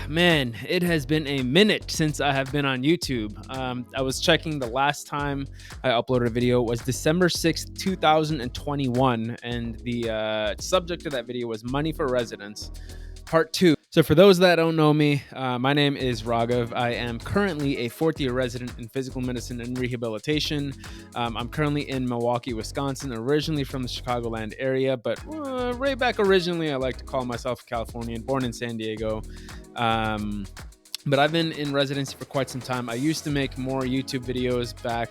Man, it has been a minute since I have been on YouTube. I was checking the last time I uploaded a video was December 6th, 2021, and the subject of that video was Money for Residents, Part 2. So for those that don't know me, my name is Raghav. I am currently a fourth-year resident in physical medicine and rehabilitation. I'm currently in Milwaukee, Wisconsin, originally from the Chicagoland area, but right back originally, I like to call myself a Californian, born in San Diego. But I've been in residency for quite some time. I used to make more YouTube videos back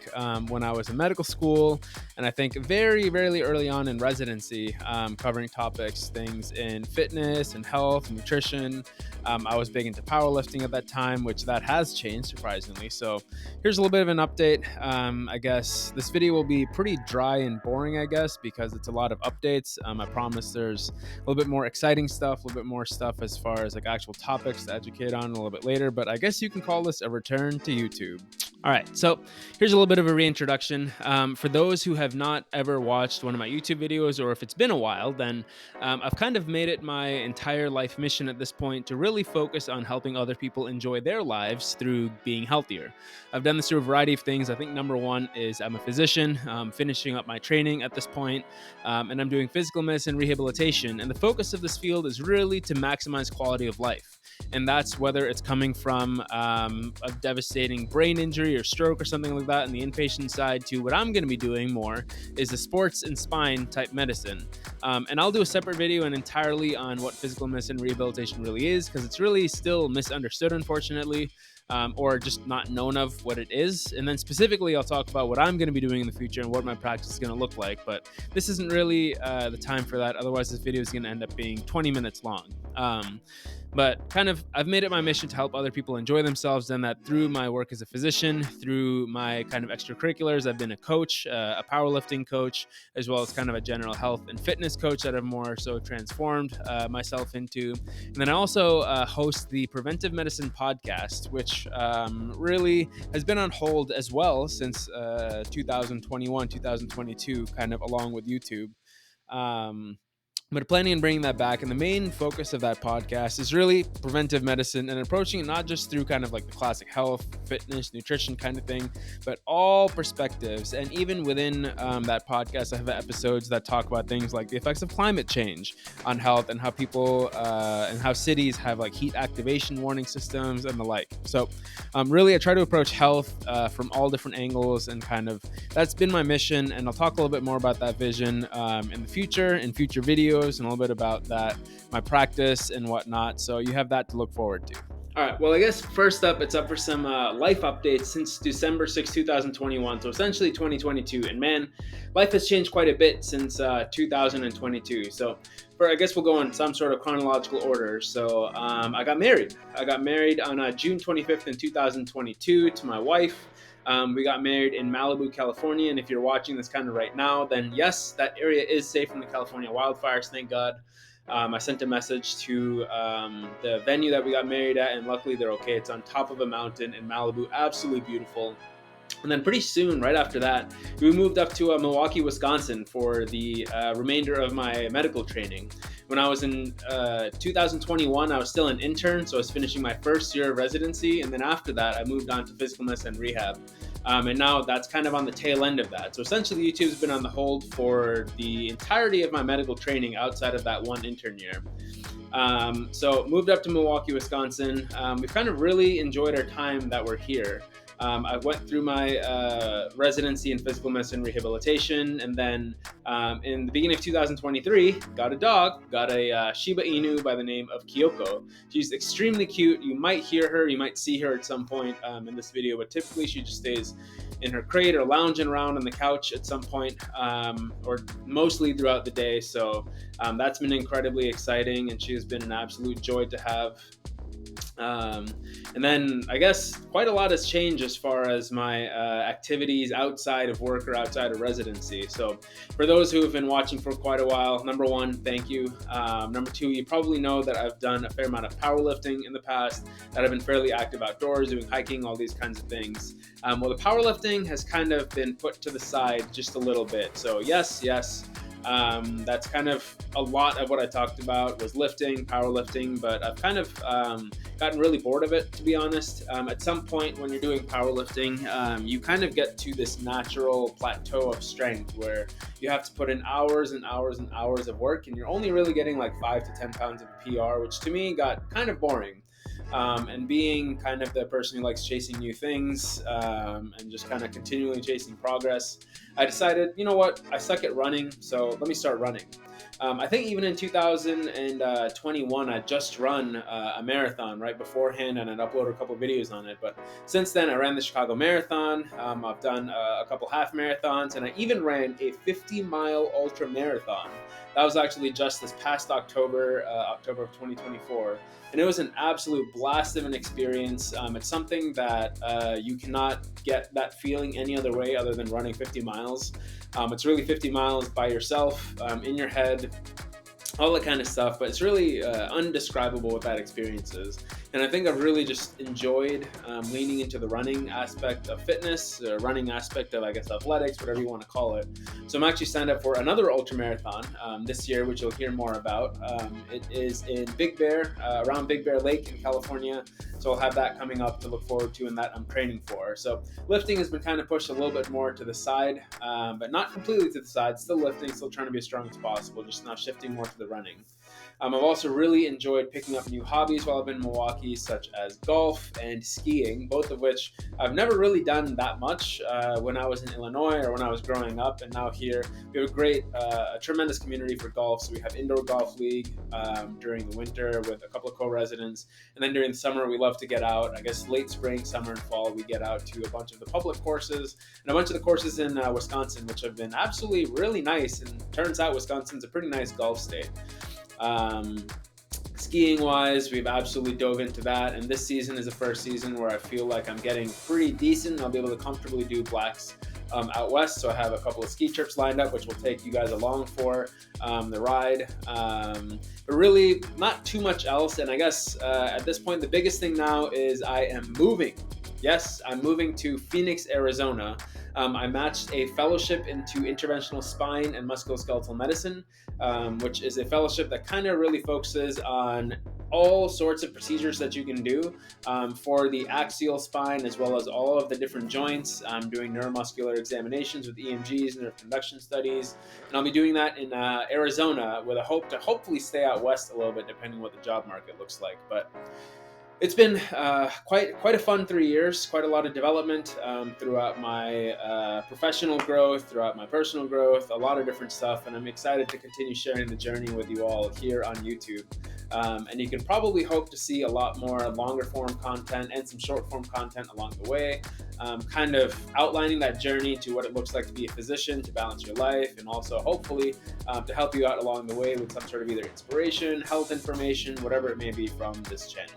when I was in medical school, and I think very early on in residency, covering things in fitness and health and nutrition. I was big into powerlifting at that time, which that has changed surprisingly. So here's a little bit of an update. I guess this video will be pretty dry and boring, I guess, because it's a lot of updates. I promise there's a little bit more exciting stuff, a little bit more stuff as far as like actual topics to educate on a little bit later, but I guess you can call this a return to YouTube. All right, so here's a little bit of a reintroduction. For those who have not ever watched one of my YouTube videos, or if it's been a while, then I've kind of made it my entire life mission at this point to really focus on helping other people enjoy their lives through being healthier. I've done this through a variety of things. I think number one is I'm a physician, finishing up my training at this point, and I'm doing physical medicine rehabilitation. And the focus of this field is really to maximize quality of life. And that's whether it's coming from a devastating brain injury or stroke or something like that on the inpatient side to what I'm going to be doing more is the sports and spine type medicine. And I'll do a separate video and entirely on what physical medicine rehabilitation really is, because it's really still misunderstood, unfortunately. Or just not known of what it is. And then specifically, I'll talk about what I'm going to be doing in the future and what my practice is going to look like. But this isn't really the time for that. Otherwise, this video is going to end up being 20 minutes long. But kind of, I've made it my mission to help other people enjoy themselves. Done that through my work as a physician, through my kind of extracurriculars. I've been a coach, a powerlifting coach, as well as kind of a general health and fitness coach that I've more so transformed myself into. And then I also host the Preventive Medicine podcast, which really has been on hold as well since 2021, 2022, kind of along with YouTube. But planning on bringing that back, and the main focus of that podcast is really preventive medicine and approaching it not just through kind of like the classic health, fitness, nutrition kind of thing, but all perspectives. And even within that podcast, I have episodes that talk about things like the effects of climate change on health and how people and how cities have like heat activation warning systems and the like. So really, I try to approach health from all different angles, and kind of that's been my mission. And I'll talk a little bit more about that vision in the future, in future videos, and a little bit about that, my practice and whatnot. So you have that to look forward to. All right, well, I guess first up, it's up for some life updates since December 6, 2021, so essentially 2022. And man, life has changed quite a bit since 2022. So I guess we'll go in some sort of chronological order. So I got married. I got married on June 25th in 2022 to my wife. We got married in Malibu, California, and if you're watching this kind of right now, then yes, that area is safe from the California wildfires, thank God. I sent a message to the venue that we got married at, and luckily they're okay. It's on top of a mountain in Malibu, absolutely beautiful. And then pretty soon, right after that, we moved up to Milwaukee, Wisconsin for the remainder of my medical training. When I was in 2021, I was still an intern, so I was finishing my first year of residency. And then after that, I moved on to physical medicine and rehab. And now that's kind of on the tail end of that. So essentially, YouTube's been on the hold for the entirety of my medical training outside of that one intern year. So moved up to Milwaukee, Wisconsin. We've kind of really enjoyed our time that we're here. I went through my residency in physical medicine rehabilitation, and then in the beginning of 2023, got a dog, got a Shiba Inu by the name of Kyoko. She's extremely cute. You might hear her, you might see her at some point in this video, but typically she just stays in her crate or lounging around on the couch at some point, or mostly throughout the day. So that's been incredibly exciting, and she has been an absolute joy to have. And then I guess quite a lot has changed as far as my activities outside of work or outside of residency. So for those who have been watching for quite a while, number one, thank you. Number two, you probably know that I've done a fair amount of powerlifting in the past, that I've been fairly active outdoors, doing hiking, all these kinds of things. Well, the powerlifting has kind of been put to the side just a little bit. So yes, That's kind of a lot of what I talked about was lifting, powerlifting, but I've kind of gotten really bored of it, to be honest. At some point when you're doing powerlifting, you kind of get to this natural plateau of strength where you have to put in hours and hours and hours of work, and you're only really getting like 5 to 10 pounds of PR, which to me got kind of boring. And being kind of the person who likes chasing new things and just kind of continually chasing progress, I decided, you know what, I suck at running, so let me start running. I think even in 2021, I'd just run a marathon right beforehand, and I'd uploaded a couple of videos on it. But since then, I ran the Chicago Marathon. I've done a couple half marathons, and I even ran a 50-mile ultra marathon. That was actually just this past October, October of 2024. And it was an absolute blast of an experience. It's something that you cannot get that feeling any other way other than running 50 miles. It's really 50 miles by yourself, in your head, all that kind of stuff, but it's really undescribable what that experience is. And I think I've really just enjoyed leaning into the running aspect of fitness, running aspect of, I guess, athletics, whatever you want to call it. So I'm actually signed up for another ultra marathon this year, which you'll hear more about. It is in Big Bear, around Big Bear Lake in California. So I'll have that coming up to look forward to, and that I'm training for. So lifting has been kind of pushed a little bit more to the side, but not completely to the side. Still lifting, still trying to be as strong as possible, just now shifting more to the running. I've also really enjoyed picking up new hobbies while I've been in Milwaukee, such as golf and skiing, both of which I've never really done that much when I was in Illinois or when I was growing up. And now here we have a tremendous community for golf. So we have indoor golf league during the winter with a couple of co-residents. And then during the summer, we love to get out. I guess late spring, summer, and fall, we get out to a bunch of the public courses and a bunch of the courses in Wisconsin, which have been absolutely really nice. And turns out Wisconsin's a pretty nice golf state. Skiing wise, we've absolutely dove into that, and this season is the first season where I feel like I'm getting pretty decent. I'll be able to comfortably do blacks out west, so I have a couple of ski trips lined up, which will take you guys along for the ride, but really not too much else. And I guess at this point, the biggest thing now is I am moving. Yes, I'm moving to Phoenix, Arizona. I matched a fellowship into interventional spine and musculoskeletal medicine, which is a fellowship that kind of really focuses on all sorts of procedures that you can do for the axial spine, as well as all of the different joints. I'm doing neuromuscular examinations with EMGs, nerve conduction studies, and I'll be doing that in Arizona with a hope to hopefully stay out west a little bit, depending on what the job market looks like. But it's been quite a fun 3 years, quite a lot of development throughout my professional growth, throughout my personal growth, a lot of different stuff, and I'm excited to continue sharing the journey with you all here on YouTube. And you can probably hope to see a lot more longer form content and some short form content along the way, kind of outlining that journey to what it looks like to be a physician, to balance your life, and also hopefully to help you out along the way with some sort of either inspiration, health information, whatever it may be from this channel.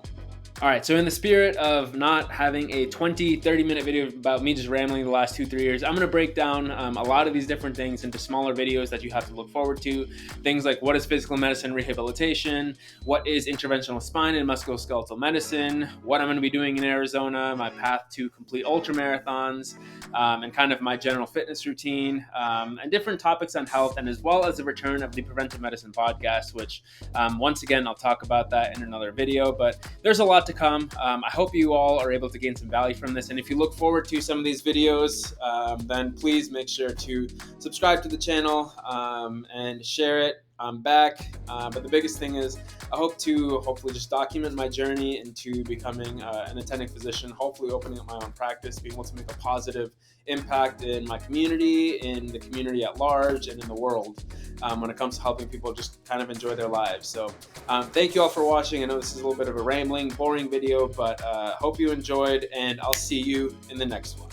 All right, so in the spirit of not having a 20-30 minute video about me just rambling the last 2-3 years, I'm going to break down a lot of these different things into smaller videos that you have to look forward to. Things like what is physical medicine rehabilitation, what is interventional spine and musculoskeletal medicine, what I'm going to be doing in Arizona, my path to complete ultra marathons, and kind of my general fitness routine, and different topics on health, and as well as the return of the Preventive Medicine podcast, which once again, I'll talk about that in another video, but there's a lot to come. I hope you all are able to gain some value from this, and if you look forward to some of these videos, then please make sure to subscribe to the channel and share it. I'm back, but the biggest thing is I hope to hopefully just document my journey into becoming an attending physician, hopefully opening up my own practice, being able to make a positive impact in my community, in the community at large, and in the world when it comes to helping people just kind of enjoy their lives. So thank you all for watching. I know this is a little bit of a rambling, boring video, but hope you enjoyed, and I'll see you in the next one.